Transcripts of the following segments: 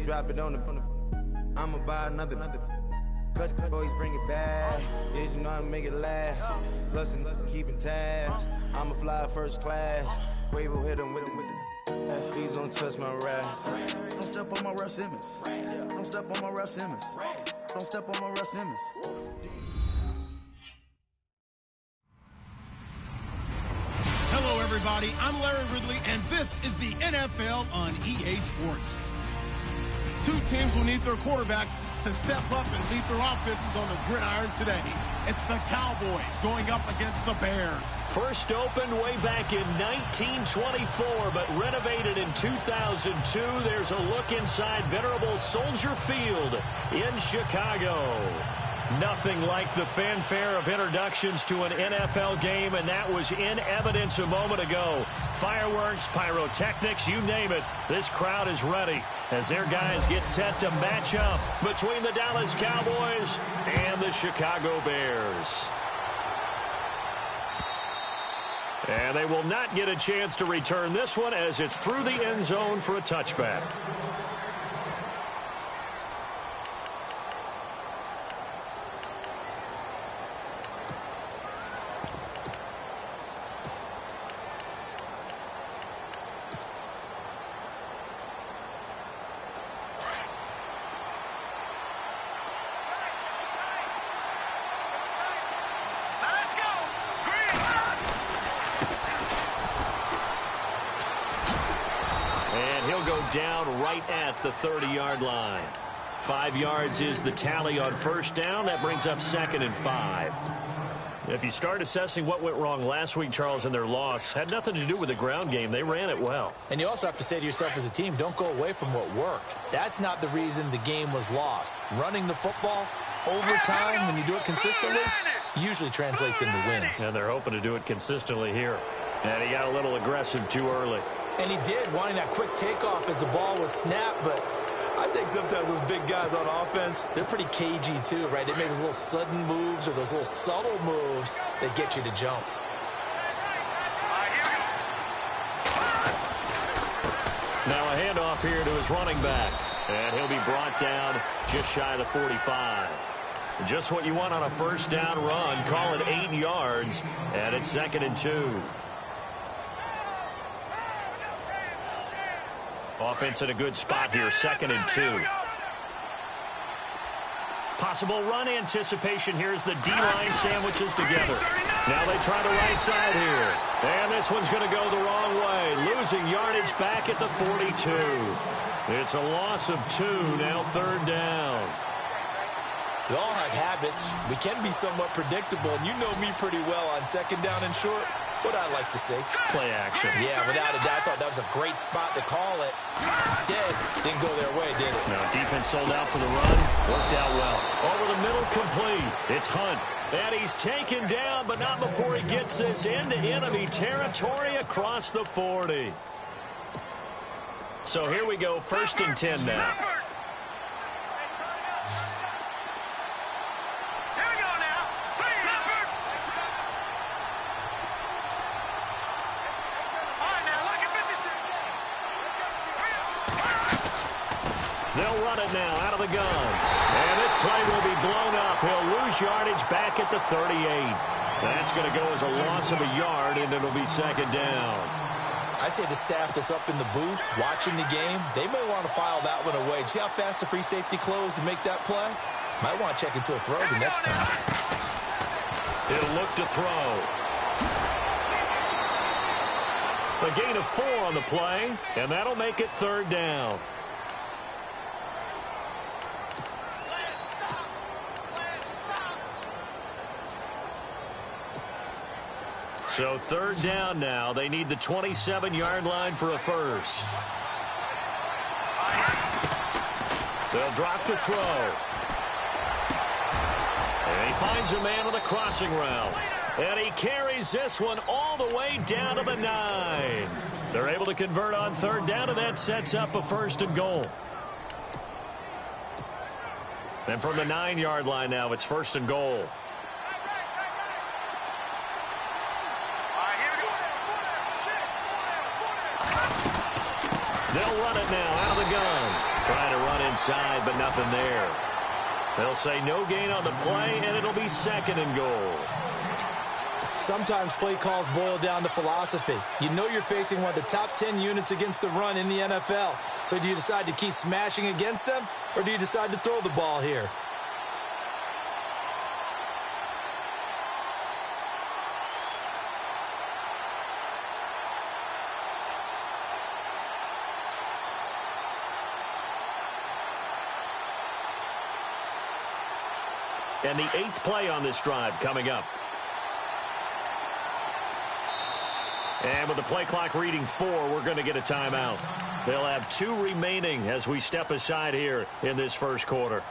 drop it on the. I'ma buy another. Cause boys bring it back. Is you know how to make it last. Plus and keeping tabs. I'ma fly first class. Quavo hit him with the. Please don't touch my rap. Don't step on my Russ Simmons. Don't step on my Russ Simmons. Don't step on my Russ Simmons. Hello, everybody. I'm Larry Ridley, and this is the NFL on EA Sports. Two teams will need their quarterbacks to step up and lead their offenses on the gridiron today. It's the Cowboys going up against the Bears. First opened way back in 1924, but renovated in 2002. There's a look inside venerable Soldier Field in Chicago. Nothing like the fanfare of introductions to an NFL game, and that was in evidence a moment ago. Fireworks, pyrotechnics, you name it. This crowd is ready as their guys get set to match up between the Dallas Cowboys and the Chicago Bears. And they will not get a chance to return this one as it's through the end zone for a touchback. Down right at the 30-yard line. 5 yards is the tally on first down. That brings up 2nd and 5. If you start assessing what went wrong last week, Charles, in their loss, had nothing to do with the ground game. They ran it well. And you also have to say to yourself as a team, don't go away from what worked. That's not the reason the game was lost. Running the football over time, when you do it consistently, usually translates into wins. And they're hoping to do it consistently here. And he got a little aggressive too early. And he did, wanting that quick takeoff as the ball was snapped. But I think sometimes those big guys on offense, they're pretty cagey too, right? They make those little sudden moves or those little subtle moves that get you to jump. Now a handoff here to his running back. And he'll be brought down just shy of the 45. Just what you want on a first down run. Call it 8 yards. And it's 2nd and 2. Offense in a good spot here, 2nd and 2. Possible run anticipation here as the D-line sandwiches together. Now they try the right side here. And this one's going to go the wrong way. Losing yardage back at the 42. It's a loss of 2, now 3rd down. We all have habits. We can be somewhat predictable, and you know me pretty well on 2nd down and short. What I like to say. Play action. Yeah, without a doubt, I thought that was a great spot to call it. Instead, didn't go their way, did it? No, defense sold out for the run. Worked out well. Over the middle, complete. It's Hunt. And he's taken down, but not before he gets this into enemy territory across the 40. So here we go, 1st and 10 now. They'll run it now out of the gun. And this play will be blown up. He'll lose yardage back at the 38. That's going to go as a loss of a yard, and it'll be 2nd down. I'd say the staff that's up in the booth watching the game, they may want to file that one away. See how fast the free safety closed to make that play? Might want to check into a throw the next time. He'll look to throw. A gain of 4 on the play, and that'll make it 3rd down. So 3rd down now. They need the 27-yard line for a first. They'll drop to throw. And he finds a man with a crossing route. And he carries this one all the way down to the 9. They're able to convert on 3rd down, and that sets up a 1st and goal. And from the 9-yard line now, it's 1st and goal. They'll run it now out of the gun. Trying to run inside, but nothing there. They'll say no gain on the play, and it'll be 2nd and goal. Sometimes play calls boil down to philosophy. You know you're facing one of the top 10 units against the run in the NFL. So do you decide to keep smashing against them, or do you decide to throw the ball here? And the 8th play on this drive coming up. And with the play clock reading 4, we're going to get a timeout. They'll have 2 remaining as we step aside here in this first quarter.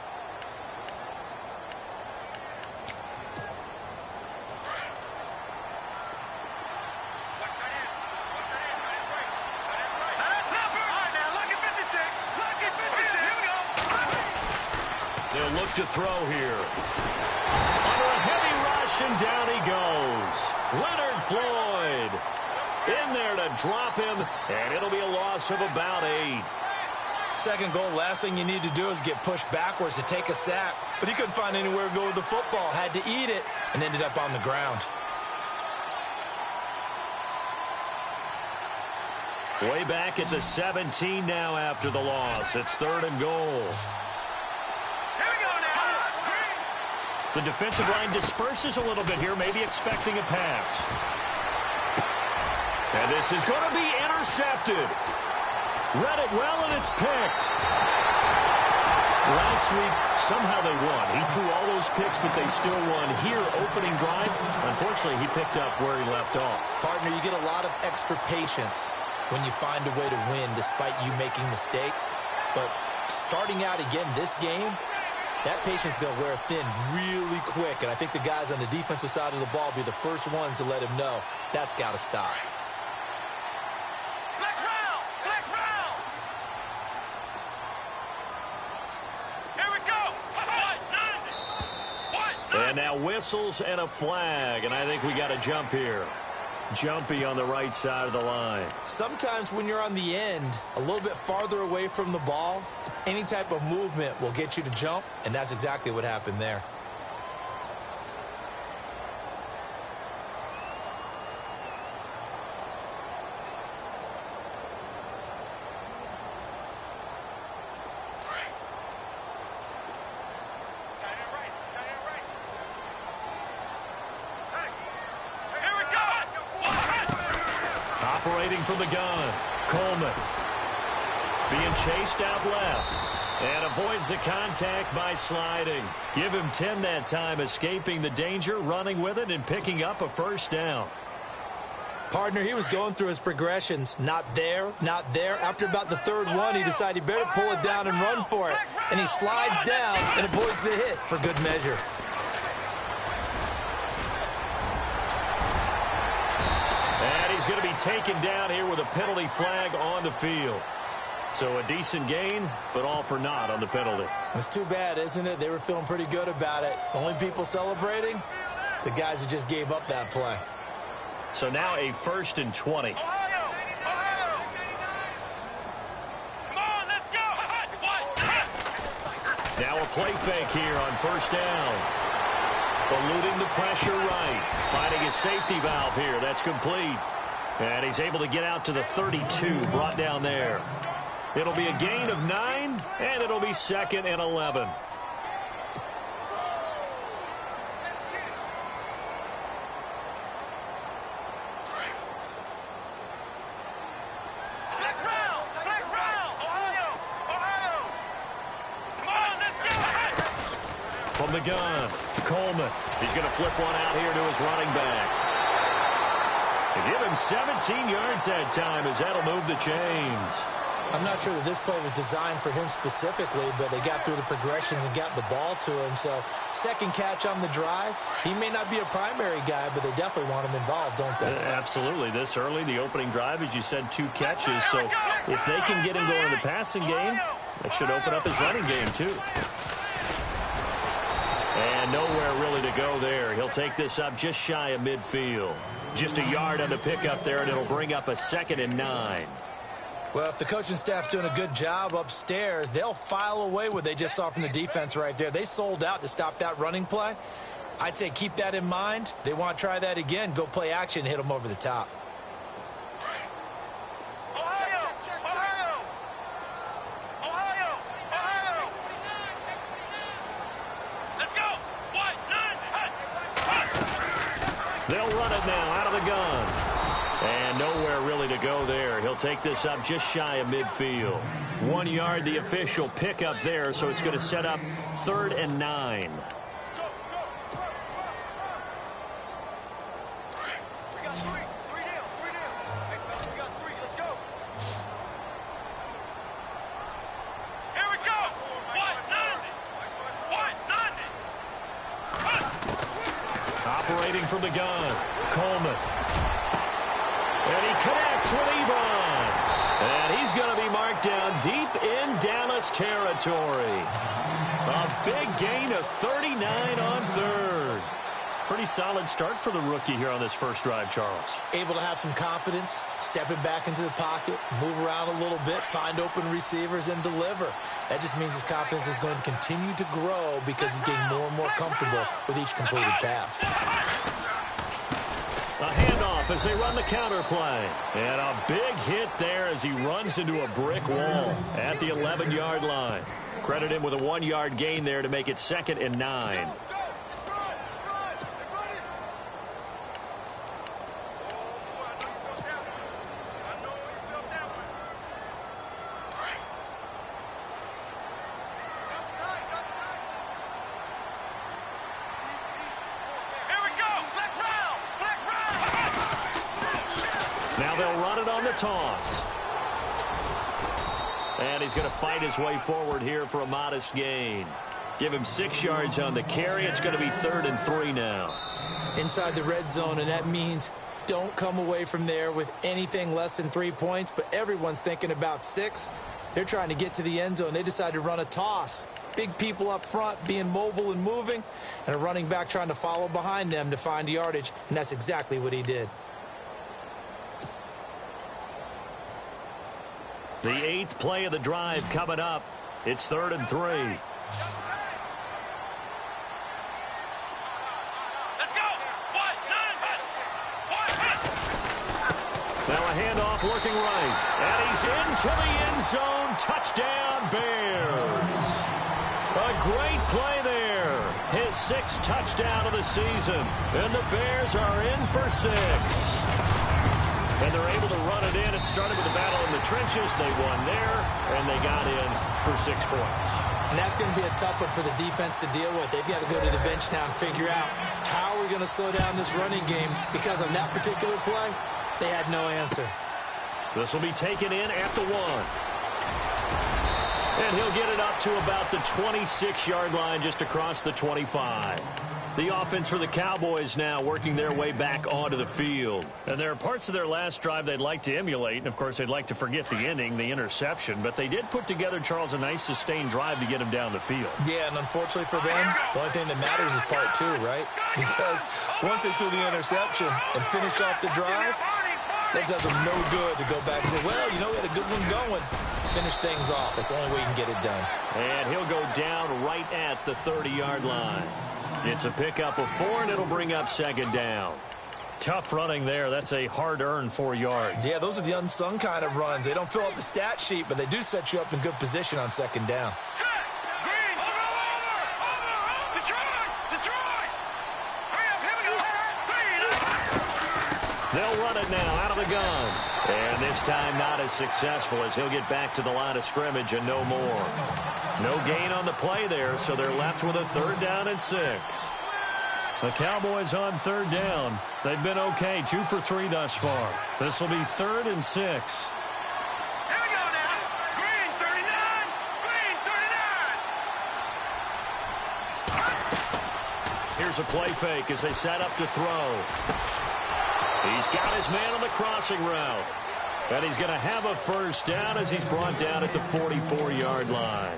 They'll look to throw here. Under a heavy rush, and down he goes. Leonard Floyd in there to drop him, and it'll be a loss of about 8. Second goal, last thing you need to do is get pushed backwards to take a sack. But he couldn't find anywhere to go with the football. Had to eat it and ended up on the ground. Way back at the 17 now after the loss. It's 3rd and goal. The defensive line disperses a little bit here, maybe expecting a pass. And this is going to be intercepted. Read it well, and it's picked. Last week, somehow they won. He threw all those picks, but they still won. Here, opening drive, unfortunately, he picked up where he left off. Partner, you get a lot of extra patience when you find a way to win despite you making mistakes. But starting out again this game, that patience is going to wear thin really quick. And I think the guys on the defensive side of the ball will be the first ones to let him know that's got to stop. And now whistles and a flag, and I think we got a jump here. Jumpy on the right side of the line. Sometimes when you're on the end, a little bit farther away from the ball, any type of movement will get you to jump, and that's exactly what happened there. Operating from the gun, Coleman. Being chased out left. And avoids the contact by sliding. Give him 10 that time, escaping the danger, running with it, and picking up a first down. Partner, he was going through his progressions. Not there, not there. After about the third one, he decided he better pull it down and run for it. And he slides down and avoids the hit for good measure. He's going to be taken down here with a penalty flag on the field. So a decent gain, but all for naught on the penalty. It's too bad, isn't it? They were feeling pretty good about it. The only people celebrating, the guys who just gave up that play. So now a 1st and 20. Come on, let's go. Now a play fake here on 1st down. Eluding the pressure right. Finding his safety valve here. That's complete. And he's able to get out to the 32, brought down there. It'll be a gain of 9, and it'll be 2nd and 11. From the gun, Coleman. He's going to flip one out here to his running back. They give him 17 yards that time as that'll move the chains. I'm not sure that this play was designed for him specifically, but they got through the progressions and got the ball to him. So second catch on the drive. He may not be a primary guy, but they definitely want him involved, don't they? Absolutely. This early, the opening drive, as you said, 2 catches. So if they can get him going in the passing game, that should open up his running game too. And nowhere really to go there. He'll take this up just shy of midfield. Just a yard on the pickup there, and it'll bring up a 2nd and 9. Well, if the coaching staff's doing a good job upstairs, they'll file away what they just saw from the defense right there. They sold out to stop that running play. I'd say keep that in mind. They want to try that again. Go play action and hit them over the top. They'll run it now out of the gun. And nowhere really to go there. He'll take this up just shy of midfield. 1 yard, the official pickup there, so it's going to set up 3rd and 9. Operating from the gun, Coleman. And he connects with Ebron. And he's going to be marked down deep in Dallas territory. A big gain of 39 on 3rd. Pretty solid start for the rookie here on this first drive, Charles. Able to have some confidence, stepping back into the pocket, move around a little bit, find open receivers, and deliver. That just means his confidence is going to continue to grow because he's getting more and more comfortable with each completed pass. A handoff as they run the counter play. And a big hit there as he runs into a brick wall at the 11-yard line. Credit him with a 1-yard gain there to make it 2nd and 9. Toss. And he's going to fight his way forward here for a modest gain. Give him 6 yards on the carry. It's going to be 3rd and 3 now. Inside the red zone, and that means don't come away from there with anything less than 3 points, but everyone's thinking about 6. They're trying to get to the end zone. They decide to run a toss. Big people up front being mobile and moving, and a running back trying to follow behind them to find yardage, and that's exactly what he did. The 8th play of the drive coming up. It's 3rd and 3. Let's go. Now a handoff looking right. And he's into the end zone. Touchdown, Bears. A great play there. His 6th touchdown of the season. And the Bears are in for 6. And they're able to run it in. It started with a battle in the trenches. They won there, and they got in for 6 points. And that's going to be a tough one for the defense to deal with. They've got to go to the bench now and figure out how we're going to slow down this running game, because on that particular play, they had no answer. This will be taken in at the 1. And he'll get it up to about the 26-yard line, just across the 25. The offense for the Cowboys now working their way back onto the field. And there are parts of their last drive they'd like to emulate. And, of course, they'd like to forget the inning, the interception. But they did put together, Charles, a nice sustained drive to get him down the field. Yeah, and unfortunately for them, the only thing that matters is part 2, right? Because once they threw the interception and finished off the drive, that does them no good to go back and say, well, you know, we had a good one going. Finish things off. That's the only way you can get it done. And he'll go down right at the 30-yard line. It's a pickup of 4, and it'll bring up 2nd down. Tough running there. That's a hard-earned 4 yards. Yeah, those are the unsung kind of runs. They don't fill up the stat sheet, but they do set you up in good position on 2nd down. They'll run it now out of the gun. And this time not as successful, as he'll get back to the line of scrimmage and no more. No gain on the play there, so they're left with a 3rd down and 6. The Cowboys on 3rd down. They've been okay, 2 for 3 thus far. This will be 3rd and 6. Here we go now. Green 39. Green 39. Here's a play fake as they set up to throw. He's got his man on the crossing route. And he's going to have a 1st down as he's brought down at the 44-yard line.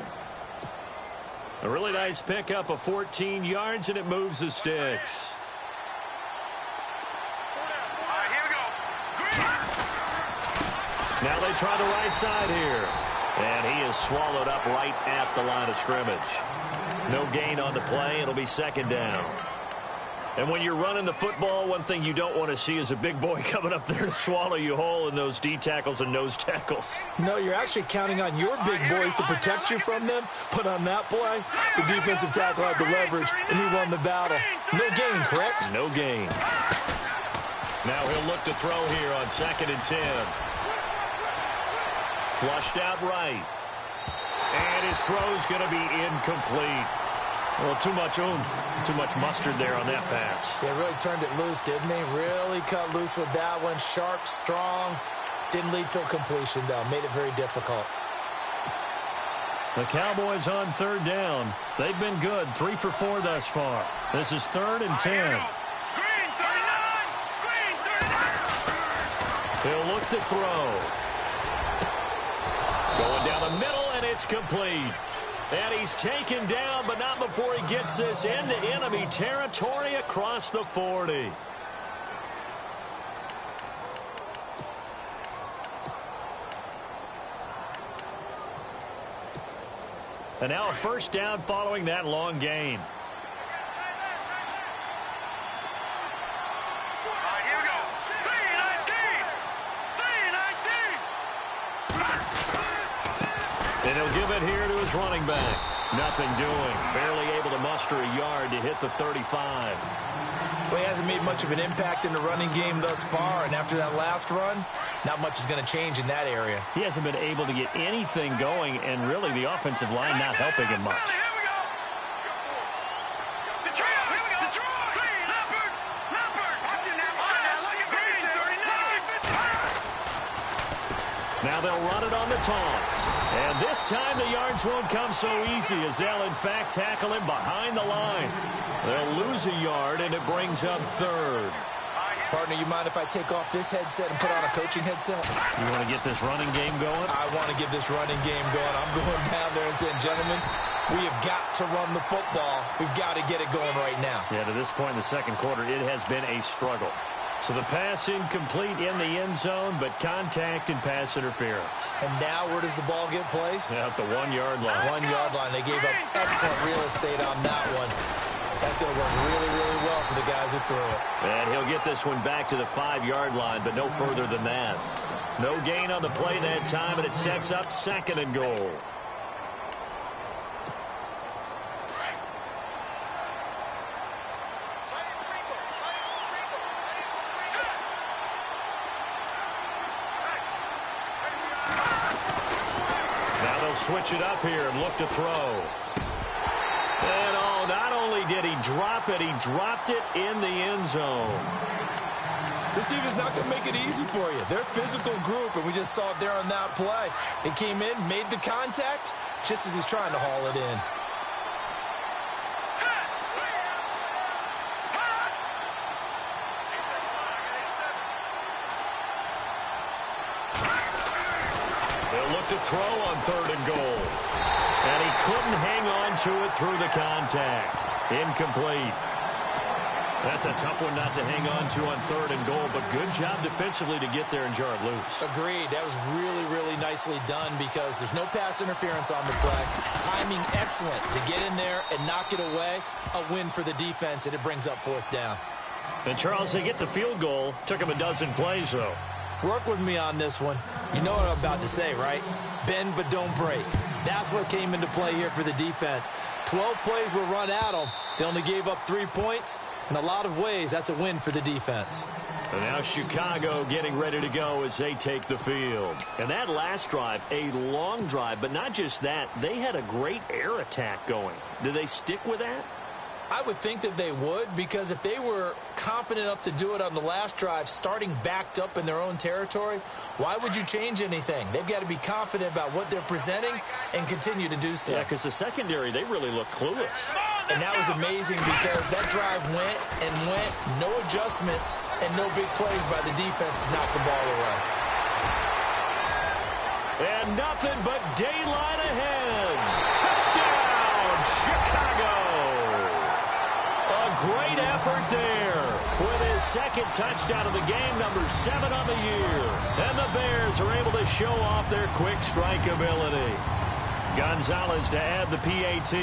A really nice pickup of 14 yards, and it moves the sticks. All right, here we go. Now they try the right side here. And he is swallowed up right at the line of scrimmage. No gain on the play. It'll be second down. And when you're running the football, one thing you don't want to see is a big boy coming up there to swallow you whole in those D tackles and nose tackles. No, you're actually counting on your big boys to protect you from them. But on that play, the defensive tackle had the leverage, and he won the battle. No gain, correct? No gain. Now he'll look to throw here on 2nd and 10. Flushed out right. And his throw's going to be incomplete. Well, too much oomph, too much mustard there on that pass. Yeah, really turned it loose, didn't he? Really cut loose with that one. Sharp, strong. Didn't lead to a completion, though. Made it very difficult. The Cowboys on 3rd down. They've been good, 3 for 4 thus far. This is 3rd and 10. Green 39! Green 39! He'll look to throw. Going down the middle, and it's complete. And he's taken down, but not before he gets this into enemy territory across the 40. And now a first down following that long gain. All right, here we go. 3-19! 3-19! And he'll give it here to his running back. Nothing doing. Barely able to muster a yard to hit the 35. Well, he hasn't made much of an impact in the running game thus far, and after that last run, not much is going to change in that area. He hasn't been able to get anything going, and really the offensive line not helping him much. Here we go. Detroit, here we go. Detroit! Green, Leopard! Leopard! Watch it now, look at Green 39! Now they'll run it on the toss. And this time the yards won't come so easy as they'll, in fact, tackle him behind the line. They'll lose a yard, and it brings up 3rd. Partner, you mind if I take off this headset and put on a coaching headset? You want to get this running game going? I want to get this running game going. I'm going down there and saying, gentlemen, we have got to run the football. We've got to get it going right now. Yeah, to this point in the second quarter, it has been a struggle. So the pass incomplete in the end zone, but contact and pass interference. And now where does the ball get placed? At the 1 yard line. 1 yard line. They gave up excellent real estate on that one. That's going to work really, really well for the guys who threw it. And he'll get this one back to the 5 yard line, but no further than that. No gain on the play that time, and it sets up 2nd and goal. Switch it up here and look to throw. And not only did he drop it, he dropped it in the end zone. This team is not going to make it easy for you. They're a physical group, and we just saw it there on that play. It came in, made the contact, just as he's trying to haul it in. To throw on 3rd and goal. And he couldn't hang on to it through the contact. Incomplete. That's a tough one not to hang on to on 3rd and goal, but good job defensively to get there and jar it loose. Agreed. That was really, really nicely done because there's no pass interference on the play. Timing excellent to get in there and knock it away. A win for the defense, and it brings up 4th down. And, Charles, they get the field goal. Took him a dozen plays, though. Work with me on this one. You know what I'm about to say, right? Bend but don't break. That's what came into play here for the defense. 12 plays were run at them. They only gave up 3 points. In a lot of ways, that's a win for the defense. And now Chicago getting ready to go as they take the field. And that last drive, a long drive, but not just that. They had a great air attack going. Do they stick with that? I would think that they would, because if they were confident enough to do it on the last drive, starting backed up in their own territory, why would you change anything? They've got to be confident about what they're presenting and continue to do so. Yeah, because the secondary, they really look clueless. And that was amazing because that drive went and went, no adjustments, and no big plays by the defense to knock the ball away. And nothing but daylight ahead. Touchdown, Chicago. A great effort there with his second touchdown of the game, number 7 on the year. And the Bears are able to show off their quick strike ability. Gonzalez to add the PAT.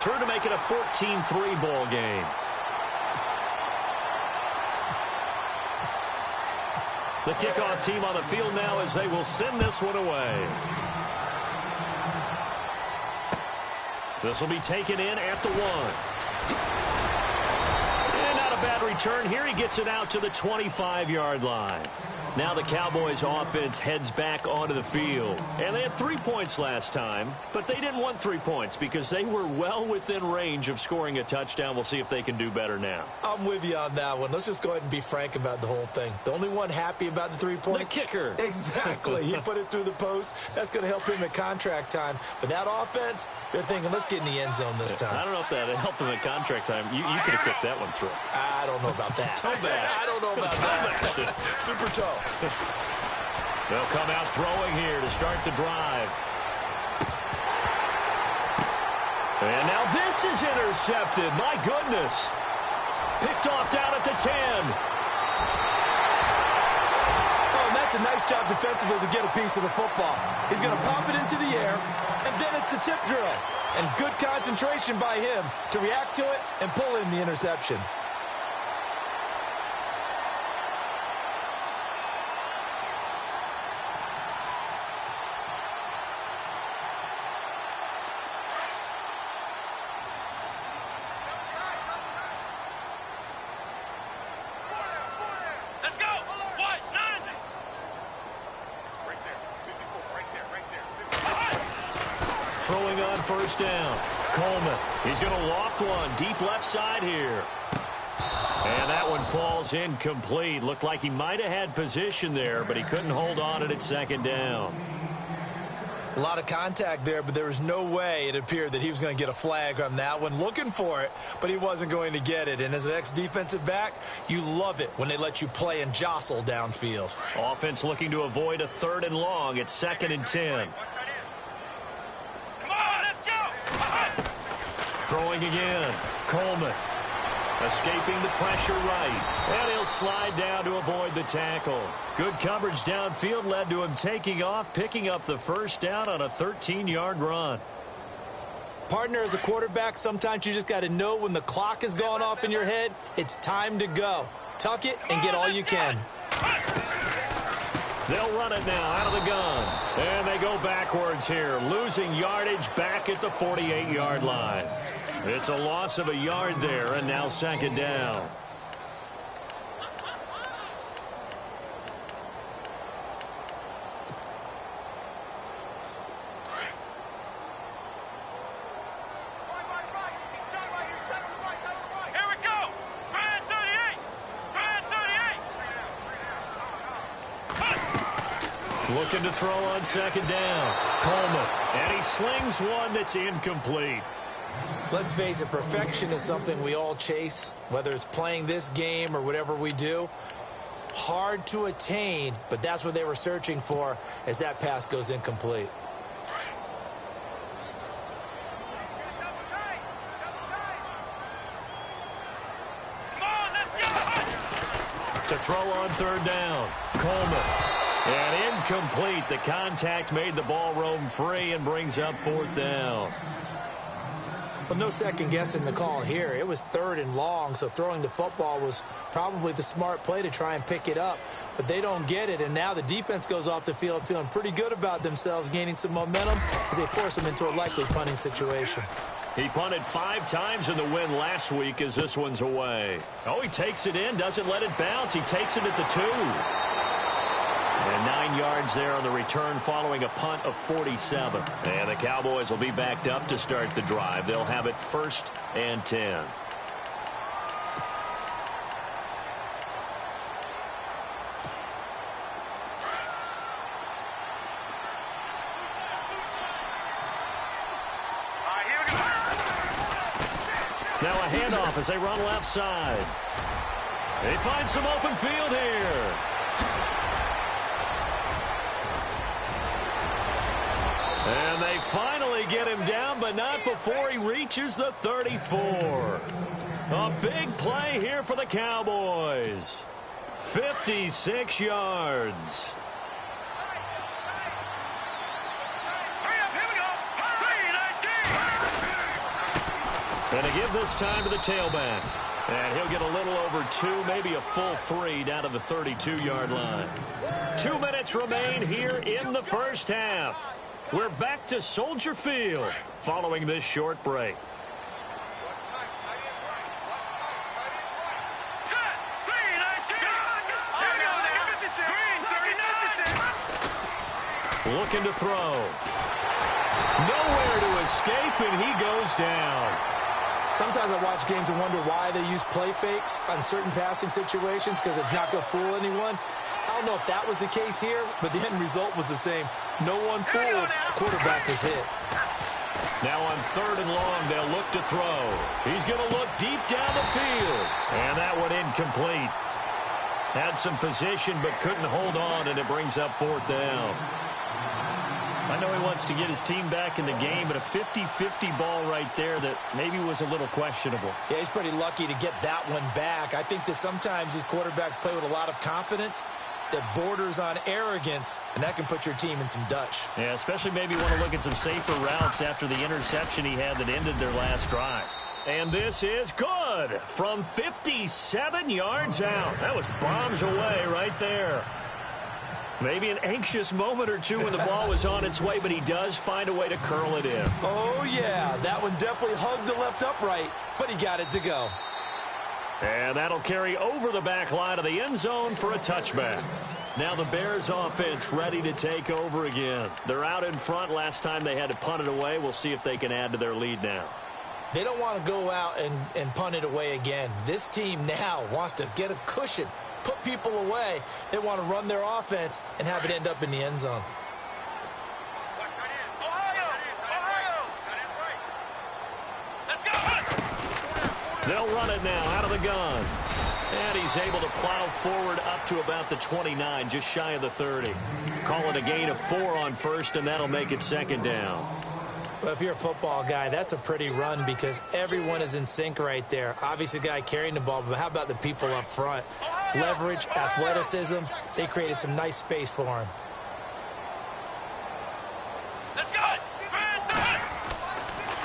Through to make it a 14-3 ball game. The kickoff team on the field now as they will send this one away. This will be taken in at the 1. And not a bad return here. He gets it out to the 25-yard line. Now the Cowboys offense heads back onto the field. And they had 3 points last time, but they didn't want 3 points because they were well within range of scoring a touchdown. We'll see if they can do better now. I'm with you on that one. Let's just go ahead and be frank about the whole thing. The only one happy about the 3-point? The kicker. Exactly. He put it through the post. That's going to help him at contract time. But that offense, they're thinking, let's get in the end zone this time. I don't know if that helped him at contract time. You could have kicked that one through. I don't know about that. Toe bash. I don't know about that. Super toe. They'll come out throwing here to start the drive. And now this is intercepted. My goodness. Picked off down at the 10. Oh, and that's a nice job defensively to get a piece of the football. He's going to pop it into the air, and then it's the tip drill. And good concentration by him to react to it and pull in the interception. Throwing on first down. Coleman. He's going to loft one deep left side here. And that one falls incomplete. Looked like he might have had position there, but he couldn't hold on at second down. A lot of contact there, but there was no way it appeared that he was going to get a flag on that one. Looking for it, but he wasn't going to get it. And as an ex-defensive back, you love it when they let you play and jostle downfield. Offense looking to avoid a 3rd and long. It's 2nd and 10. Throwing again. Coleman. Escaping the pressure right. And he'll slide down to avoid the tackle. Good coverage downfield led to him taking off, picking up the first down on a 13-yard run. Partner, as a quarterback, sometimes you just got to know when the clock is going off in your head, it's time to go. Tuck it and get all you can. They'll run it now out of the gun. And they go backwards here, losing yardage back at the 48-yard line. It's a loss of a yard there, and now 2nd down. Here we go. Grand 38. Grand 38. Looking to throw on 2nd down. Coleman. And he slings one that's incomplete. Let's face it, perfection is something we all chase, whether it's playing this game or whatever we do. Hard to attain, but that's what they were searching for as that pass goes incomplete. To throw on 3rd down. Coleman. And incomplete. The contact made the ball roam free and brings up 4th down. Well, no second guessing the call here. It was 3rd and long, so throwing the football was probably the smart play to try and pick it up. But they don't get it, and now the defense goes off the field feeling pretty good about themselves, gaining some momentum as they force them into a likely punting situation. He punted 5 times in the win last week as this one's away. Oh, he takes it in, doesn't let it bounce. He takes it at the 2. And 9 yards there on the return following a punt of 47. And the Cowboys will be backed up to start the drive. They'll have it 1st and 10. Now a handoff as they run left side. They find some open field here. And they finally get him down, but not before he reaches the 34. A big play here for the Cowboys. 56 yards. And to give this time to the tailback. And he'll get a little over 2, maybe a full 3 down to the 32-yard line. 2 minutes remain here in the first half. We're back to Soldier Field following this short break. Looking to throw. Nowhere to escape, and he goes down. Sometimes I watch games and wonder why they use play fakes on certain passing situations because it's not going to fool anyone. I don't know if that was the case here, but the end result was the same. No one fooled. The quarterback was hit. Now on 3rd and long, they'll look to throw. He's going to look deep down the field. And that one incomplete. Had some position but couldn't hold on, and it brings up 4th down. I know he wants to get his team back in the game, but a 50-50 ball right there that maybe was a little questionable. Yeah, he's pretty lucky to get that one back. I think that sometimes these quarterbacks play with a lot of confidence that borders on arrogance, and that can put your team in some Dutch. Yeah, especially maybe want to look at some safer routes after the interception he had that ended their last drive. And this is good from 57 yards out. That was bombs away right there. Maybe an anxious moment or two when the ball was on its way, but he does find a way to curl it in. Oh, yeah. That one definitely hugged the left upright, but he got it to go. And that'll carry over the back line of the end zone for a touchback. Now the Bears offense ready to take over again. They're out in front. Last time they had to punt it away. We'll see if they can add to their lead now. They don't want to go out and punt it away again. This team now wants to get a cushion, put people away. They want to run their offense and have it end up in the end zone. They'll run it now out of the gun. And he's able to plow forward up to about the 29, just shy of the 30. Call it a gain of 4 on first, and that'll make it 2nd down. Well, if you're a football guy, that's a pretty run because everyone is in sync right there. Obviously, the guy carrying the ball, but how about the people up front? Leverage, athleticism, they created some nice space for him.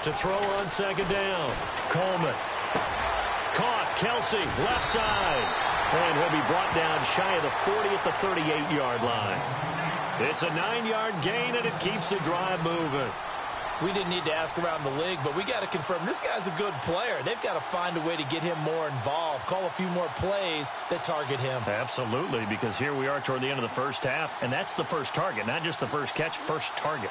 To throw on 2nd down, Coleman. Caught, Kelsey, left side. And he'll be brought down shy of the 40 at the 38-yard line. It's a 9-yard gain, and it keeps the drive moving. We didn't need to ask around the league, but we got to confirm this guy's a good player. They've got to find a way to get him more involved, call a few more plays that target him. Absolutely, because here we are toward the end of the first half, and that's the first target, not just the first catch, first target.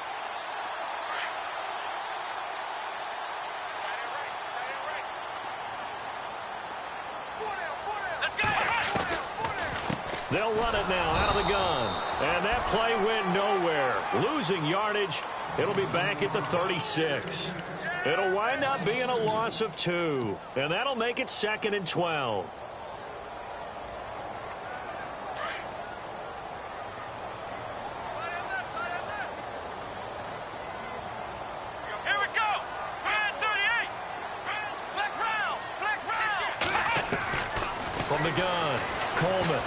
They'll run it now out of the gun. And that play went nowhere. Losing yardage. It'll be back at the 36. It'll wind up being a loss of 2. And that'll make it 2nd and 12. Here we go. Red 38. Flex round. Flex round. From the gun, Coleman.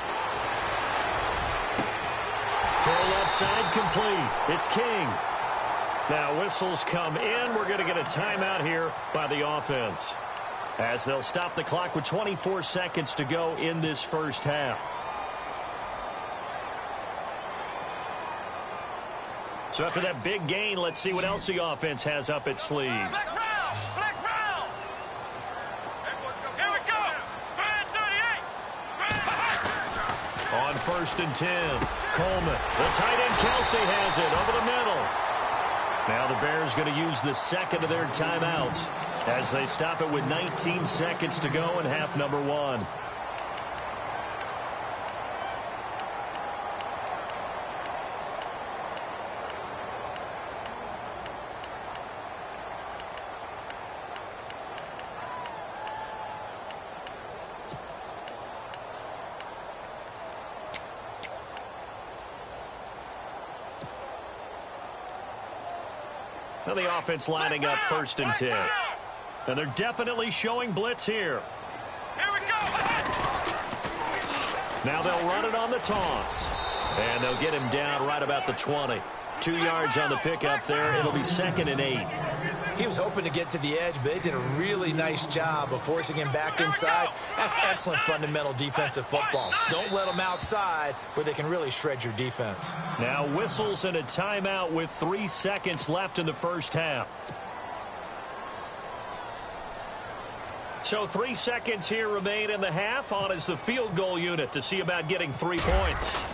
Throw left side complete. It's King. Now whistles come in. We're going to get a timeout here by the offense, as they'll stop the clock with 24 seconds to go in this first half. So after that big gain, let's see what else the offense has up its sleeve. Flex round. Flex round. Here we go. Red 38. On 1st and 10, Coleman. The tight end Kelsey has it over the middle. Now the Bears going to use the 2nd of their timeouts as they stop it with 19 seconds to go in half number 1. And the offense lining up 1st and 10. And they're definitely showing blitz here. Here we go. Now they'll run it on the toss. And they'll get him down right about the 20. 2 yards on the pickup there. It'll be 2nd and 8. He was hoping to get to the edge, but they did a really nice job of forcing him back inside. That's excellent fundamental defensive football. Don't let them outside where they can really shred your defense. Now whistles and a timeout with 3 seconds left in the first half. So 3 seconds here remain in the half. On is the field goal unit to see about getting 3 points.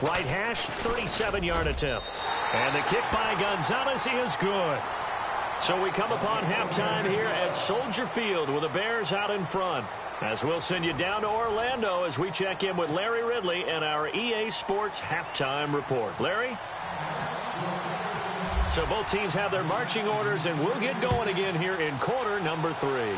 Right hash, 37-yard attempt. And the kick by Gonzalez is good. So we come upon halftime here at Soldier Field with the Bears out in front. As we'll send you down to Orlando as we check in with Larry Ridley and our EA Sports halftime report. Larry? So both teams have their marching orders, and we'll get going again here in quarter number 3.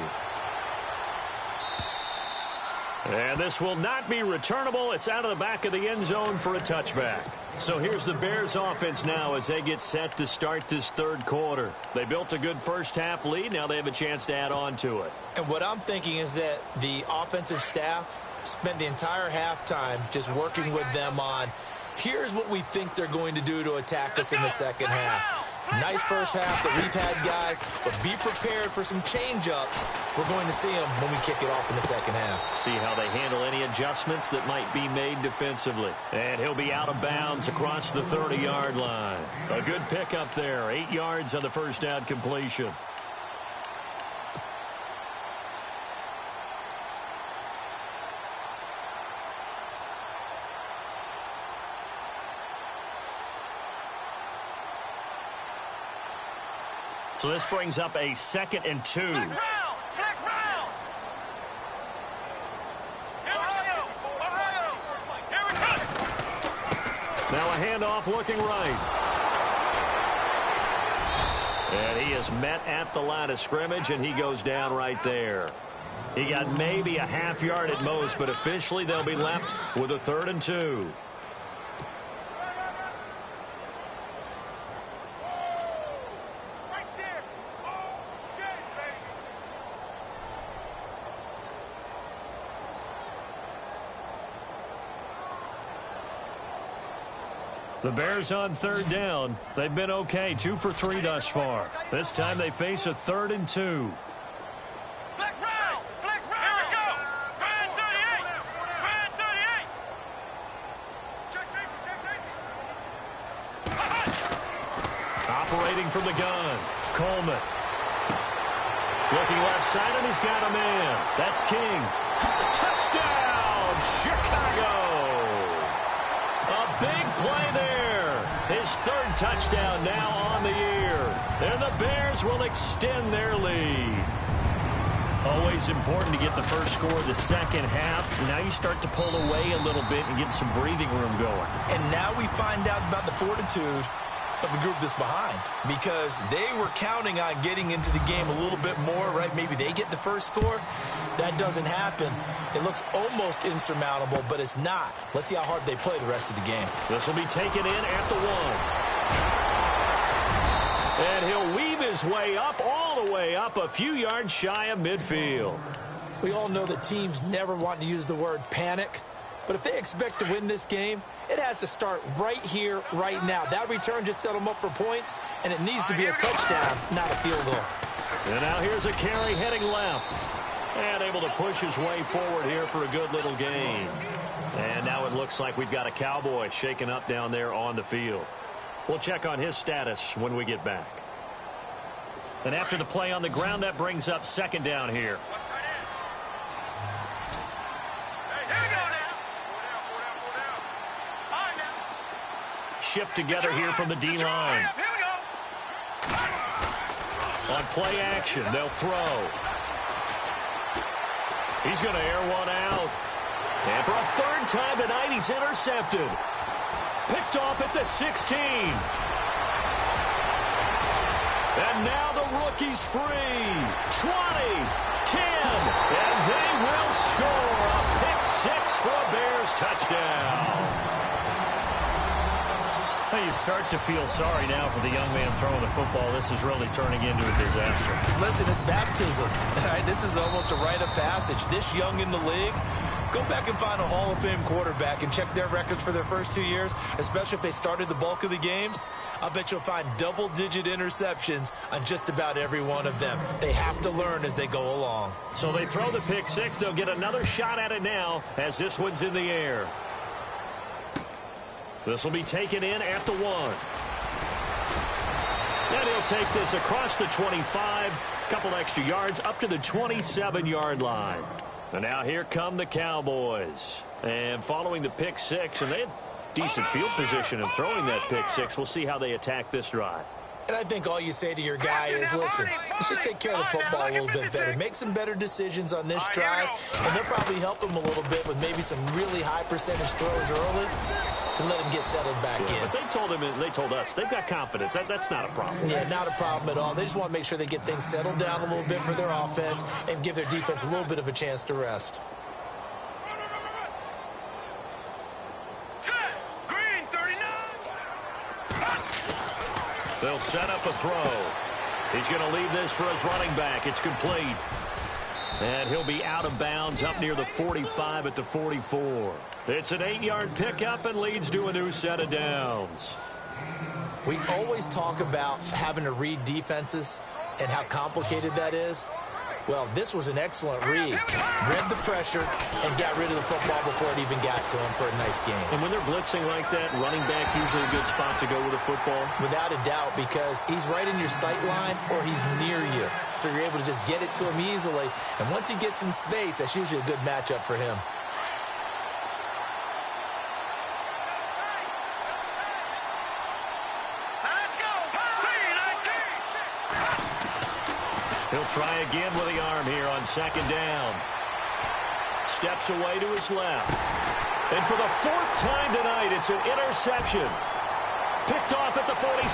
And this will not be returnable. It's out of the back of the end zone for a touchback. So here's the Bears offense now as they get set to start this 3rd quarter. They built a good first half lead. Now they have a chance to add on to it. And what I'm thinking is that the offensive staff spent the entire halftime just working with them on, here's what we think they're going to do to attack us in the second half. Nice first half that we've had, guys, but be prepared for some change-ups. We're going to see them when we kick it off in the second half. See how they handle any adjustments that might be made defensively. And he'll be out of bounds across the 30-yard line. A good pickup there, 8 yards on the first down completion. So this brings up a 2nd and 2. Flex round. Ohio. Here we go. Now a handoff looking right. And he is met at the line of scrimmage, and he goes down right there. He got maybe a half yard at most, but officially they'll be left with a 3rd and 2. The Bears on 3rd down. They've been okay, 2 for 3 thus far. This time they face a 3rd and 2. Flex round. Here we go. Brand 38. Check safety. Operating from the gun. Coleman. Looking left side, and he's got a man. That's King. Touchdown, Chicago. A big play there. His 3rd touchdown now on the year. And the Bears will extend their lead. Always important to get the first score of the second half. Now you start to pull away a little bit and get some breathing room going. And now we find out about the fortitude of the group that's behind, because they were counting on getting into the game a little bit more, right? Maybe they get the first score. That doesn't happen. It looks almost insurmountable, but it's not. Let's see how hard they play the rest of the game. This will be taken in at the 1. And he'll weave his way up, all the way up, a few yards shy of midfield. We all know that teams never want to use the word panic, but if they expect to win this game, it has to start right here, right now. That return just set them up for points, and it needs to be a touchdown, not a field goal. And now here's a carry heading left. And able to push his way forward here for a good little gain. And now it looks like we've got a Cowboy shaken up down there on the field. We'll check on his status when we get back. And after the play on the ground, that brings up 2nd down here. Shift together here from the D-line. On play action, they'll throw. He's going to air one out. And for a 3rd time tonight, he's intercepted. Picked off at the 16. And now the rookie's free. 20, 10, and they will score a pick 6 for a Bears touchdown. Well, you start to feel sorry now for the young man throwing the football. This is really turning into a disaster. Listen, it's baptism. All right, this is almost a rite of passage. This young in the league, go back and find a Hall of Fame quarterback and check their records for their first 2 years, especially if they started the bulk of the games. I'll bet you'll find double-digit interceptions on just about every one of them. They have to learn as they go along. So they throw the pick six. They'll get another shot at it now as this one's in the air. This will be taken in at the 1. And he'll take this across the 25. Couple extra yards up to the 27-yard line. And now here come the Cowboys. And following the pick six, and they have decent field position in throwing that pick six. We'll see how they attack this drive. And I think all you say to your guy is, listen, let's just take care of the football a little bit better. Make some better decisions on this drive, and they'll probably help him a little bit with maybe some really high percentage throws early to let him get settled back in. But they told us they've got confidence. That's not a problem. Yeah, not a problem at all. They just want to make sure they get things settled down a little bit for their offense and give their defense a little bit of a chance to rest. They'll set up a throw. He's going to leave this for his running back. It's complete. And he'll be out of bounds up near the 45 at the 44. It's an 8-yard pickup and leads to a new set of downs. We always talk about having to read defenses and how complicated that is. Well, this was an excellent read. Read the pressure and got rid of the football before it even got to him for a nice game. And when they're blitzing like that, running back usually a good spot to go with a football? Without a doubt, because he's right in your sight line or he's near you. So you're able to just get it to him easily. And once he gets in space, that's usually a good matchup for him. He'll try again with the arm here on second down. Steps away to his left. And for the 4th time tonight, it's an interception. Picked off at the 46.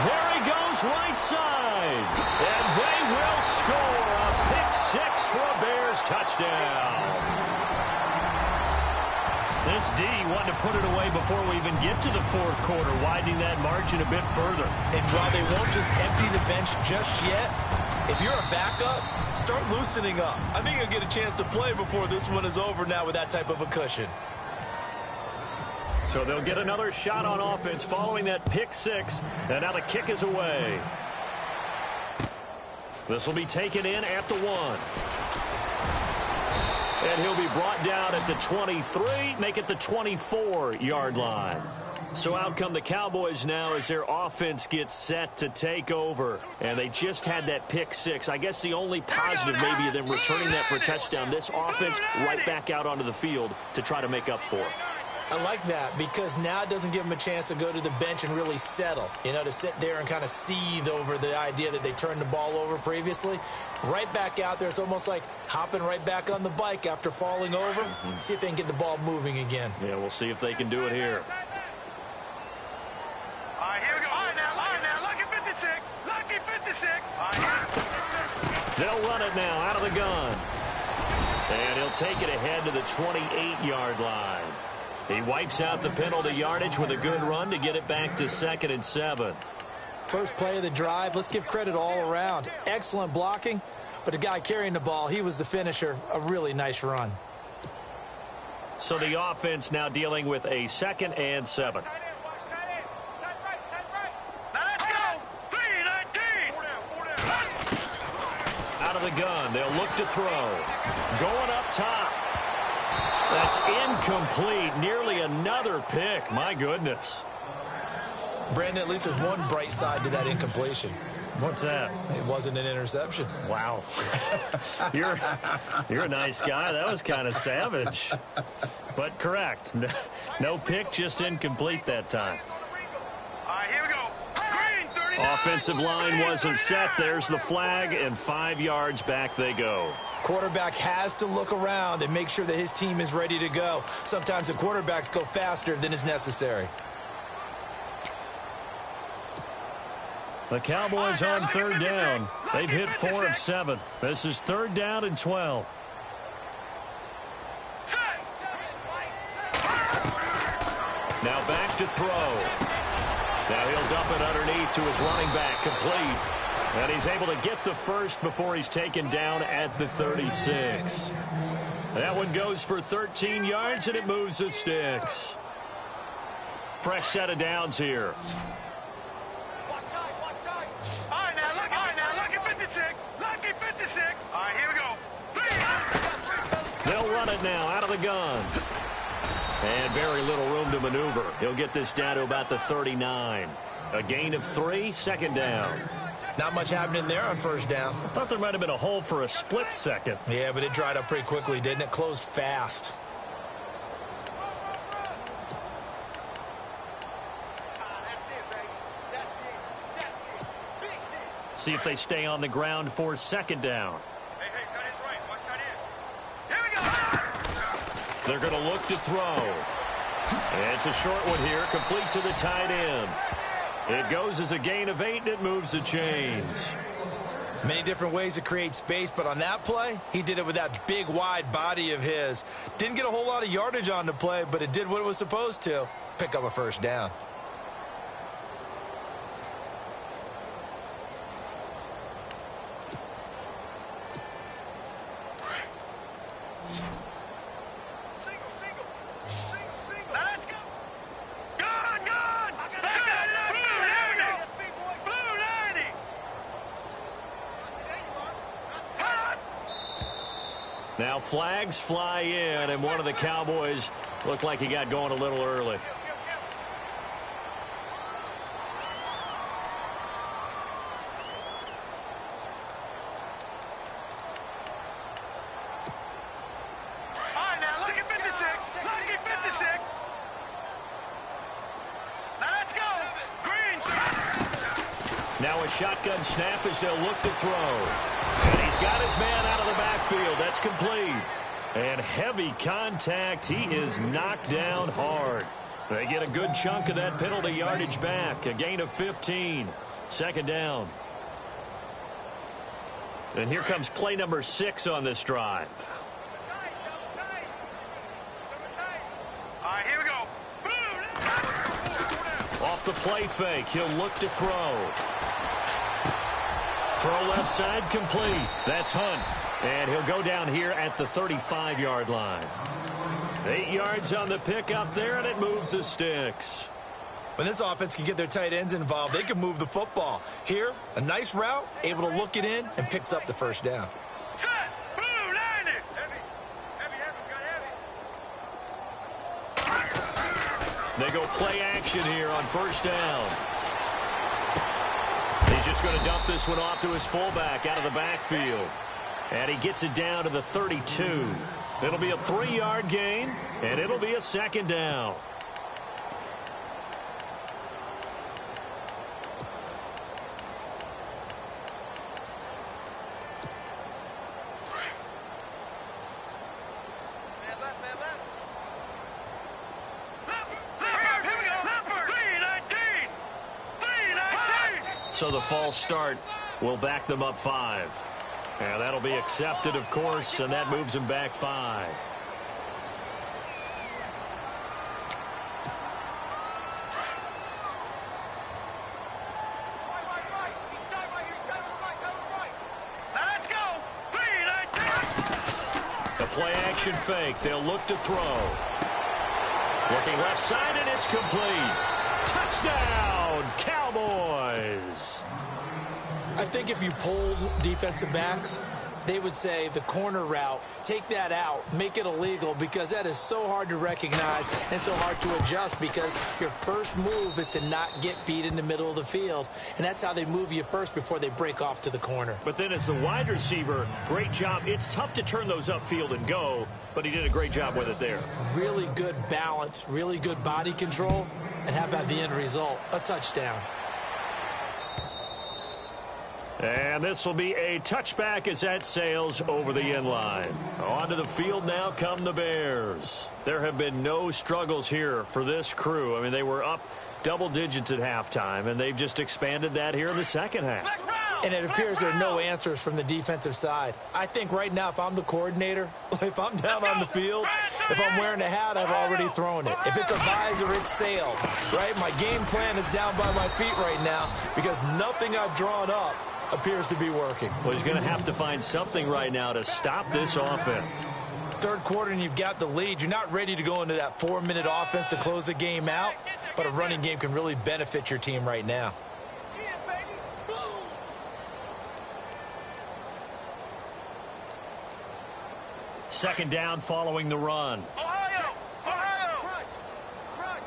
There he goes right side. And they will score a pick six for a Bears touchdown. This D wanted to put it away before we even get to the 4th quarter, widening that margin a bit further. And while they won't just empty the bench just yet, if you're a backup, start loosening up. I think you'll get a chance to play before this one is over now with that type of a cushion. So they'll get another shot on offense following that pick six, and now the kick is away. This will be taken in at the 1. And he'll be brought down at the 23, make it the 24-yard line. So out come the Cowboys now as their offense gets set to take over. And they just had that pick six. I guess the only positive maybe of them returning that for a touchdown. This offense right back out onto the field to try to make up for it. I like that because now it doesn't give them a chance to go to the bench and really settle, you know, to sit there and kind of seethe over the idea that they turned the ball over previously. Right back out there, it's almost like hopping right back on the bike after falling over. See if they can get the ball moving again. Yeah, we'll see if they can do it here. All right, here we go. All right, now, lucky 56. Lucky 56. All right. They'll run it now out of the gun. And he'll take it ahead to the 28-yard line. He wipes out the penalty yardage with a good run to get it back to 2nd and 7. First play of the drive, let's give credit all around. Excellent blocking, but the guy carrying the ball, he was the finisher. A really nice run. So the offense now dealing with a 2nd and 7. Now let's go. 3-19. Out of the gun, they'll look to throw. Going up top. That's incomplete. Nearly another pick. My goodness. Brandon, at least there's one bright side to that incompletion. What's that? It wasn't an interception. Wow. You're a nice guy. That was kind of savage. But correct. No pick, just incomplete that time. All right, here we go. Green 39. Offensive line wasn't set. There's the flag, and 5 yards back they go. Quarterback has to look around and make sure that his team is ready to go. Sometimes the quarterbacks go faster than is necessary. The Cowboys on 3rd down. They've hit 4 of 7. This is 3rd down and 12. Now back to throw. Now he'll dump it underneath to his running back, complete. And he's able to get the first before he's taken down at the 36. That one goes for 13 yards, and it moves the sticks. Fresh set of downs here. Watch time. All right, now, look at 56. Lucky 56. All right, here we go. They'll run it now out of the gun. And very little room to maneuver. He'll get this down to about the 39. A gain of 3, second down. Not much happening there on first down. I thought there might have been a hole for a split second. Yeah, but it dried up pretty quickly, didn't it? Closed fast. See if they stay on the ground for second down. Hey, tight end's right. Watch tight end. Here we go. They're going to look to throw. And it's a short one here, complete to the tight end. It goes as a gain of 8, and it moves the chains. Many different ways to create space, but on that play, he did it with that big, wide body of his. Didn't get a whole lot of yardage on the play, but it did what it was supposed to. Pick up a first down. Now flags fly in, and one of the Cowboys looked like he got going a little early. All right, now, look at 56. Lucky 56. Now, let's go. Green. Now a shotgun snap as they'll look to throw. And he's got his man out of the backfield. That's complete. And heavy contact. He is knocked down hard. They get a good chunk of that penalty yardage back. A gain of 15. Second down. And here comes play number 6 on this drive. All right, here we go. Off the play fake, he'll look to throw. Throw left side, complete. That's Hunt. And he'll go down here at the 35-yard line. 8 yards on the pickup there, and it moves the sticks. When this offense can get their tight ends involved, they can move the football. Here, a nice route, able to look it in, and picks up the first down. Set. Blue, line it. Heavy. They go play action here on first down. He's just going to dump this one off to his fullback out of the backfield. And he gets it down to the 32. It'll be a 3-yard gain, and it'll be a second down. So the false start will back them up 5. And that'll be accepted, of course, and that moves them back 5. Let's go. The play action fake. They'll look to throw. Looking left side, and it's complete. Touchdown, Cowboys. I think if you polled defensive backs, they would say the corner route, take that out, make it illegal, because that is so hard to recognize and so hard to adjust, because your first move is to not get beat in the middle of the field, and that's how they move you first before they break off to the corner. But then as the wide receiver, great job. It's tough to turn those upfield and go, but he did a great job with it there. Really good balance, really good body control, and how about the end result? A touchdown. And this will be a touchback as that sails over the end line. Onto the field now come the Bears. There have been no struggles here for this crew. I mean, they were up double digits at halftime, and they've just expanded that here in the second half. And it appears there are no answers from the defensive side. I think right now, if I'm the coordinator, if I'm down on the field, If I'm wearing a hat, I've already thrown it. If it's a visor, it's sailed, right? My game plan is down by my feet right now because nothing I've drawn up appears to be working. Well, he's going to have to find something right now to stop this offense. Third quarter and you've got the lead. You're not ready to go into that 4-minute offense to close the game out, but a running game can really benefit your team right now. Second down following the run. Ohio! Ohio! Crunch!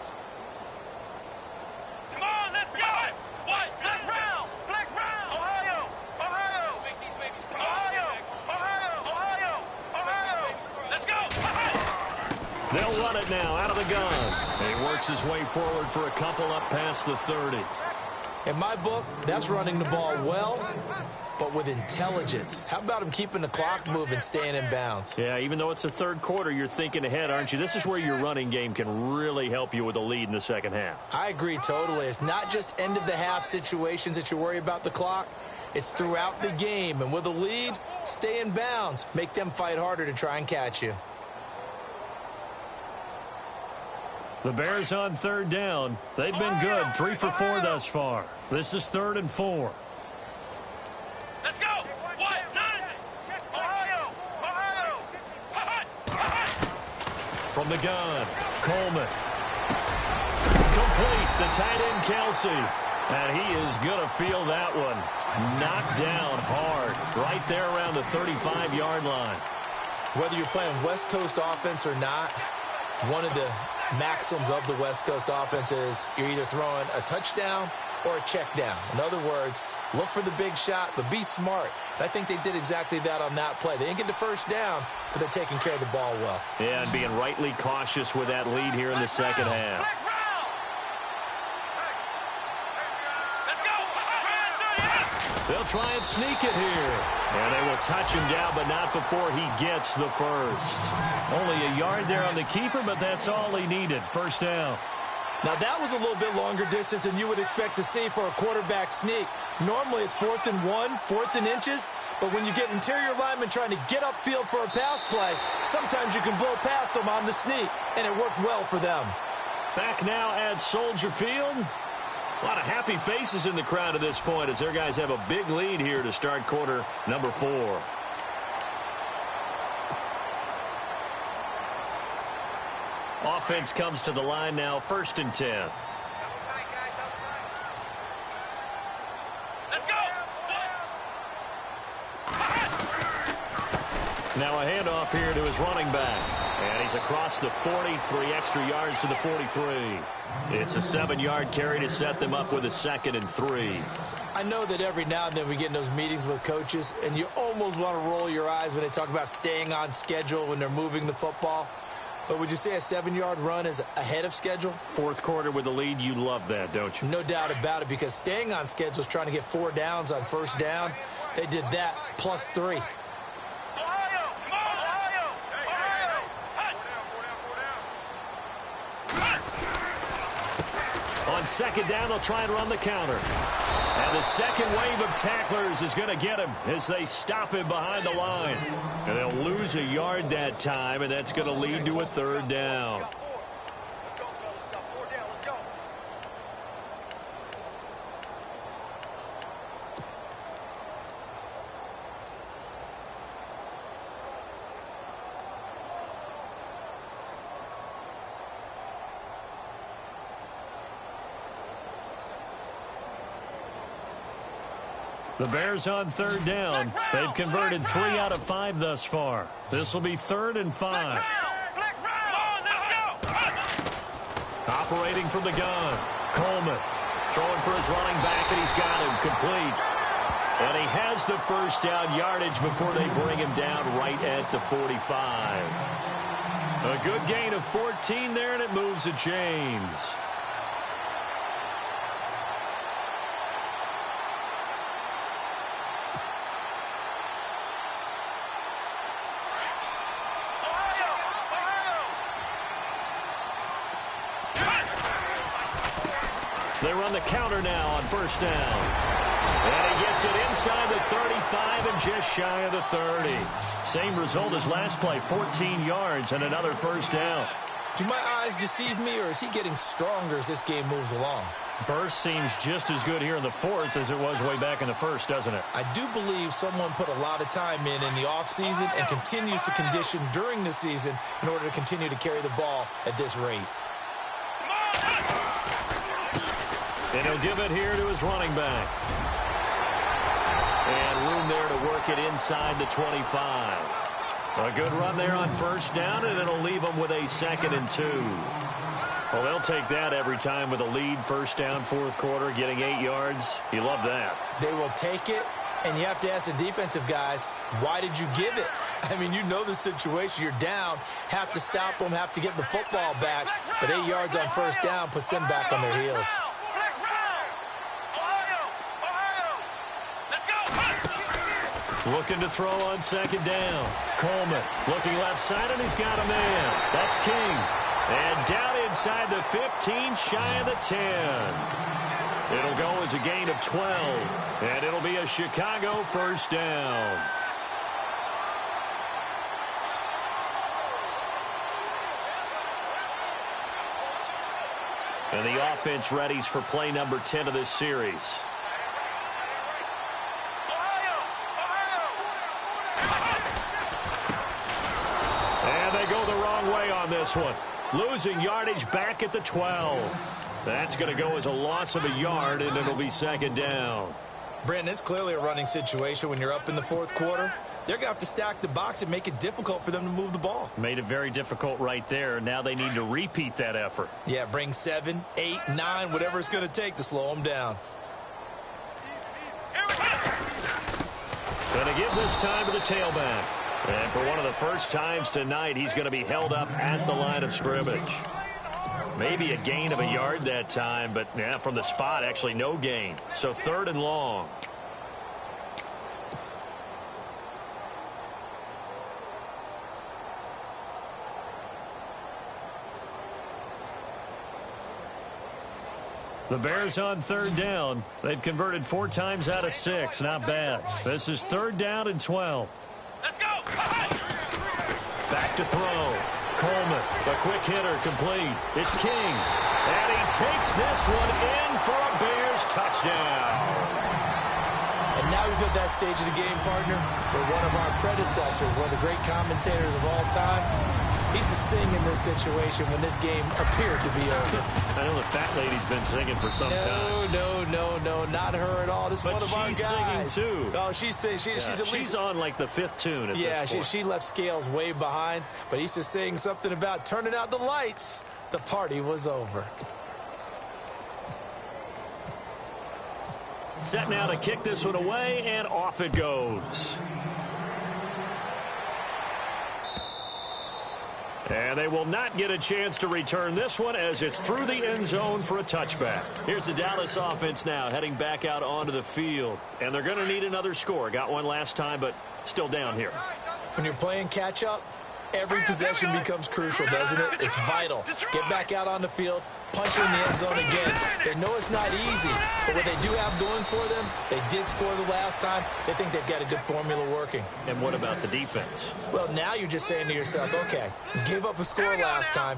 Come on, let's go! What? Flex round! Flex round! Ohio! Ohio! Let's make these babies cry. Ohio! Ohio! Ohio! Ohio! Let's go! They'll run it now out of the gun. He works his way forward for a couple up past the 30. In my book, that's running the ball well, but with intelligence. How about him keeping the clock moving, staying in bounds? Yeah, even though it's the third quarter, you're thinking ahead, aren't you? This is where your running game can really help you with a lead in the second half. I agree totally. It's not just end-of-the-half situations that you worry about the clock. It's throughout the game. And with a lead, stay in bounds. Make them fight harder to try and catch you. The Bears on third down. They've been good. 3 for 4 thus far. This is 3rd and 4. Let's go! What? None! Ohio! Ohio! From the gun, Coleman. Complete, the tight end, Kelsey. And he is going to feel that one. Knocked down hard, right there around the 35-yard line. Whether you're playing West Coast offense or not, one of the maxims of the West Coast offense is you're either throwing a touchdown or a check down. In other words, look for the big shot, but be smart. And I think they did exactly that on that play. They didn't get the first down, but they're taking care of the ball well. Yeah, and being rightly cautious with that lead here in the second half. They'll try and sneak it here. And they will touch him down, but not before he gets the first. Only a yard there on the keeper, but that's all he needed. First down. Now, that was a little bit longer distance than you would expect to see for a quarterback sneak. Normally, it's 4th and 1, 4th and inches. But when you get interior linemen trying to get upfield for a pass play, sometimes you can blow past them on the sneak, and it worked well for them. Back now at Soldier Field. A lot of happy faces in the crowd at this point as their guys have a big lead here to start quarter number 4. Offense comes to the line now, 1st and 10. Let's go! Now a handoff here to his running back. And he's across the 40, 3 extra yards to the 43. It's a 7-yard carry to set them up with a 2nd and 3. I know that every now and then we get in those meetings with coaches, and you almost want to roll your eyes when they talk about staying on schedule when they're moving the football. But would you say a 7-yard run is ahead of schedule? 4th quarter with the lead, you love that, don't you? No doubt about it, because staying on schedule is trying to get 4 downs on first down. They did that plus 3. Ohio! Come on, Ohio! Ohio! On 2nd down, they'll try and run the counter. And the second wave of tacklers is going to get him as they stop him behind the line. And they'll lose a yard that time, and that's going to lead to a 3rd down. The Bears on 3rd down. They've converted 3 out of 5 thus far. This will be 3rd and 5. Operating from the gun. Coleman throwing for his running back, and he's got him complete. And he has the first down yardage before they bring him down right at the 45. A good gain of 14 there, and it moves the chains. They run the counter now on 1st down. And he gets it inside the 35 and just shy of the 30. Same result as last play, 14 yards and another first down. Do my eyes deceive me, or is he getting stronger as this game moves along? Burst seems just as good here in the fourth as it was way back in the first, doesn't it? I do believe someone put a lot of time in the offseason and continues to condition during the season in order to continue to carry the ball at this rate. And he'll give it here to his running back. And room there to work it inside the 25. A good run there on first down, and it'll leave them with a 2nd and 2. Well, they'll take that every time with a lead, first down, fourth quarter, getting 8 yards. You love that. They will take it, and you have to ask the defensive guys, why did you give it? I mean, you know the situation. You're down, have to stop them, have to get the football back. But 8 yards on first down puts them back on their heels. Looking to throw on second down. Coleman looking left side, and he's got a man. That's King. And down inside the 15, shy of the 10. It'll go as a gain of 12. And it'll be a Chicago first down. And the offense readies for play number 10 of this series. This one, losing yardage back at the 12. That's going to go as a loss of a yard, and it'll be second down. Brandon, it's clearly a running situation when you're up in the fourth quarter. They're going to have to stack the box and make it difficult for them to move the ball. Made it very difficult right there. Now they need to repeat that effort. Yeah, bring 7, 8, 9, whatever it's going to take to slow them down. Going to give this time to the tailback. And for one of the first times tonight, he's going to be held up at the line of scrimmage. Maybe a gain of a yard that time, but yeah, from the spot, actually no gain. So 3rd and long. The Bears on 3rd down. They've converted 4 times out of 6. Not bad. This is 3rd down and 12. Let's go! Back to throw. Coleman, the quick hitter, complete. It's King. And he takes this one in for a Bears touchdown. And now we've hit that stage of the game, partner, where one of our predecessors, one of the great commentators of all time, he's to sing in this situation when this game appeared to be over. I know the fat lady's been singing for some time. No, not her at all. This is one of our guys. But she's singing, too. Oh, she's singing. She's on, like, the 5th tune at this point. She left Scales way behind, but he's just saying something about turning out the lights. The party was over. Set now to kick this one away, and off it goes. And they will not get a chance to return this one as it's through the end zone for a touchback. Here's the Dallas offense now heading back out onto the field. And they're going to need another score. Got one last time, but still down here. When you're playing catch-up, every possession becomes crucial, doesn't it? It's vital. Get back out on the field. Punch in the end zone again. They know it's not easy, but what they do have going for them, they did score the last time. They think they've got a good formula working. And what about the defense? Well, now you're just saying to yourself, okay, gave up a score last time.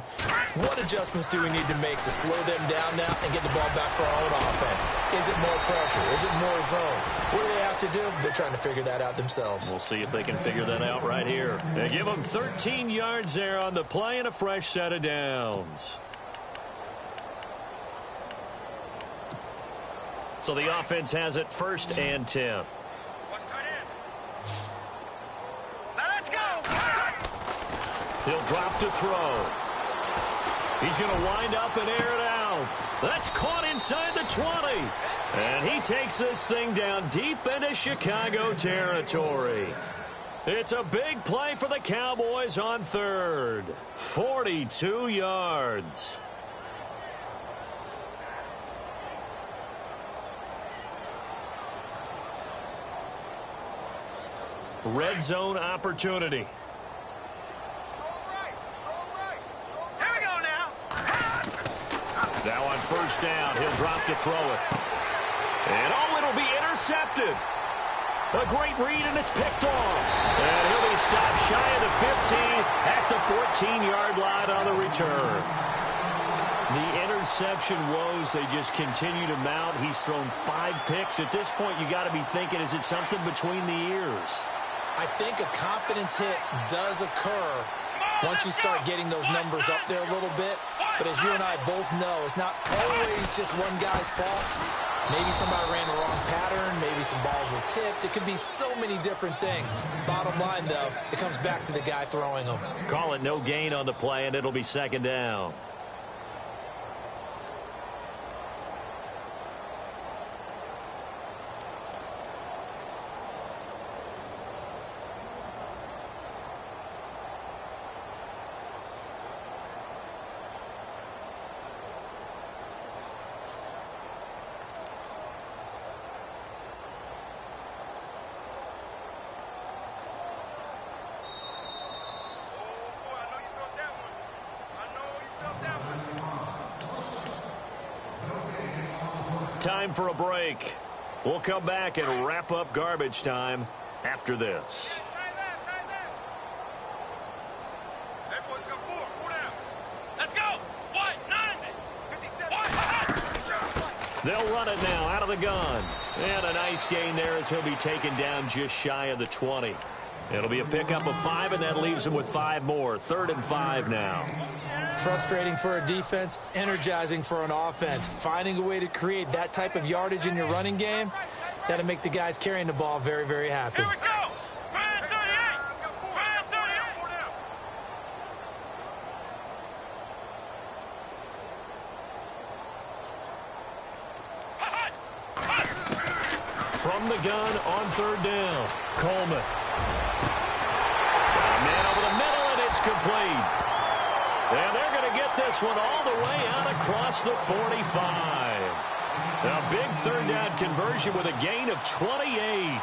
What adjustments do we need to make to slow them down now and get the ball back for our own offense? Is it more pressure? Is it more zone? What do they have to do? They're trying to figure that out themselves. We'll see if they can figure that out right here. They give them 13 yards there on the play and a fresh set of downs. So the offense has it 1st and 10. Now let's go! He'll drop to throw. He's going to wind up and air it out. That's caught inside the 20. And he takes this thing down deep into Chicago territory. It's a big play for the Cowboys on 3rd. 42 yards. Red zone opportunity. Here we go now. Now on 1st down, he'll drop to throw it. And it'll be intercepted. intercepted. A great read, and it's picked off. And he'll be stopped shy of the 15 at the 14-yard line on the return. The interception woes, they just continue to mount. He's thrown 5 picks. At this point, you got to be thinking, is it something between the ears? I think a confidence hit does occur once you start getting those numbers up there a little bit. But as you and I both know, it's not always just one guy's fault. Maybe somebody ran the wrong pattern. Maybe some balls were tipped. It could be so many different things. Bottom line, though, it comes back to the guy throwing them. Call it no gain on the play, and it'll be second down. Time for a break. We'll come back and wrap up garbage time after this. Let's go. What? 90. 57. They'll run it now out of the gun. And a nice gain there as he'll be taken down just shy of the 20. It'll be a pickup of 5, and that leaves him with 5 more. 3rd and 5 now. Frustrating for a defense, energizing for an offense. Finding a way to create that type of yardage in your running game, that'll make the guys carrying the ball very, very happy. Here we go. Ryan 38. Ryan 38. From the gun on 3rd down. Coleman. Got a man over the middle, and it's complete. And they're going to get this one all the way out across the 45. A big 3rd down conversion with a gain of 28.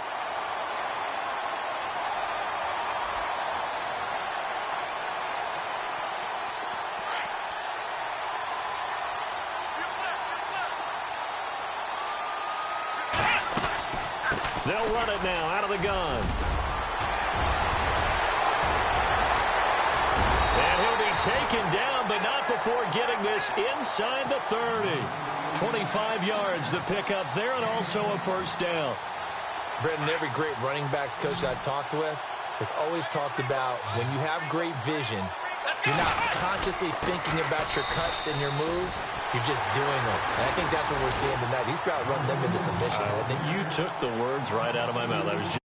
They'll run it now out of the gun. And he'll be taken down, but not before getting this inside the 30. 25 yards the pickup there, and also a 1st down. Brendan, every great running backs coach I've talked with has always talked about when you have great vision, you're not consciously thinking about your cuts and your moves. You're just doing them. And I think that's what we're seeing tonight. He's about to run them into submission. You took the words right out of my mouth. I was just